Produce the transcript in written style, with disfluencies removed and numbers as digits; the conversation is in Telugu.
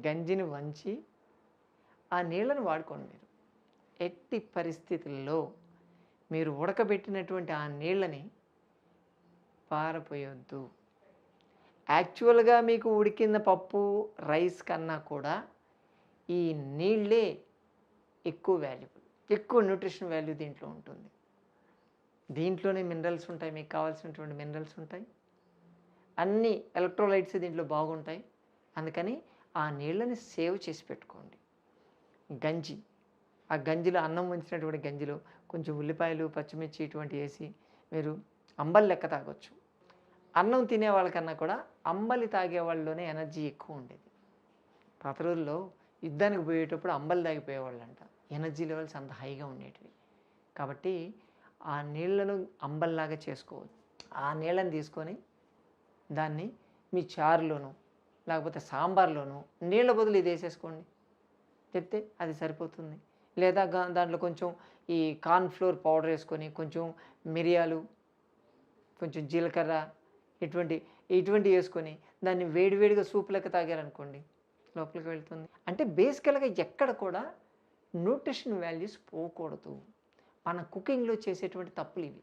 గంజిని వంచి ఆ నీళ్ళని వాడుకోండి మీరు. ఎట్టి పరిస్థితుల్లో మీరు ఉడకబెట్టినటువంటి ఆ నీళ్ళని పారపోయొద్దు. యాక్చువల్‌గా మీకు ఉడికిన పప్పు, రైస్ కన్నా కూడా ఈ నీళ్ళే ఎక్కువ వాల్యుబుల్. ఎక్కువ న్యూట్రిషన్ వాల్యూ దీంట్లో ఉంటుంది. దీంట్లోనే మినరల్స్ ఉంటాయి. మీకు కావాల్సినటువంటి మినరల్స్ ఉంటాయి. అన్ని ఎలక్ట్రోలైట్స్ దీంట్లో బాగుంటాయి. అందుకని ఆ నీళ్ళని సేవ్ చేసి పెట్టుకోండి. గంజి, ఆ గంజిలో అన్నం వంచినటువంటి గంజిలో కొంచెం ఉల్లిపాయలు, పచ్చిమిర్చి ఇటువంటివి వేసి మీరు అంబలి లెక్క తాగొచ్చు. అన్నం తినే వాళ్ళకన్నా కూడా అంబలి తాగే వాళ్ళలోనే ఎనర్జీ ఎక్కువ ఉండేది. పాత రోజుల్లో యుద్ధానికి పోయేటప్పుడు అంబలి తాగిపోయేవాళ్ళంట. ఎనర్జీ లెవెల్స్ అంత హైగా ఉండేటివి. కాబట్టి ఆ నీళ్ళను అంబలిలాగా చేసుకోవచ్చు. ఆ నీళ్ళని తీసుకొని దాన్ని మీ చారులోనో లేకపోతే సాంబార్లోనో నీళ్ళ బదులు ఇది వేసేసుకోండి. చెప్తే అది సరిపోతుంది. లేదా దాంట్లో కొంచెం ఈ కార్న్ ఫ్లోర్ పౌడర్ వేసుకొని కొంచెం మిరియాలు, కొంచెం జీలకర్ర ఇటువంటివి వేసుకొని దాన్ని వేడివేడిగా సూప్ లెక్క తాగారనుకోండి లోపలికి వెళ్తుంది. అంటే బేసికల్‌గా ఎక్కడ కూడా న్యూట్రిషన్ వాల్యూస్ పోకూడదు. మన కుకింగ్‌లో చేసేటువంటి తప్పులు ఇవి.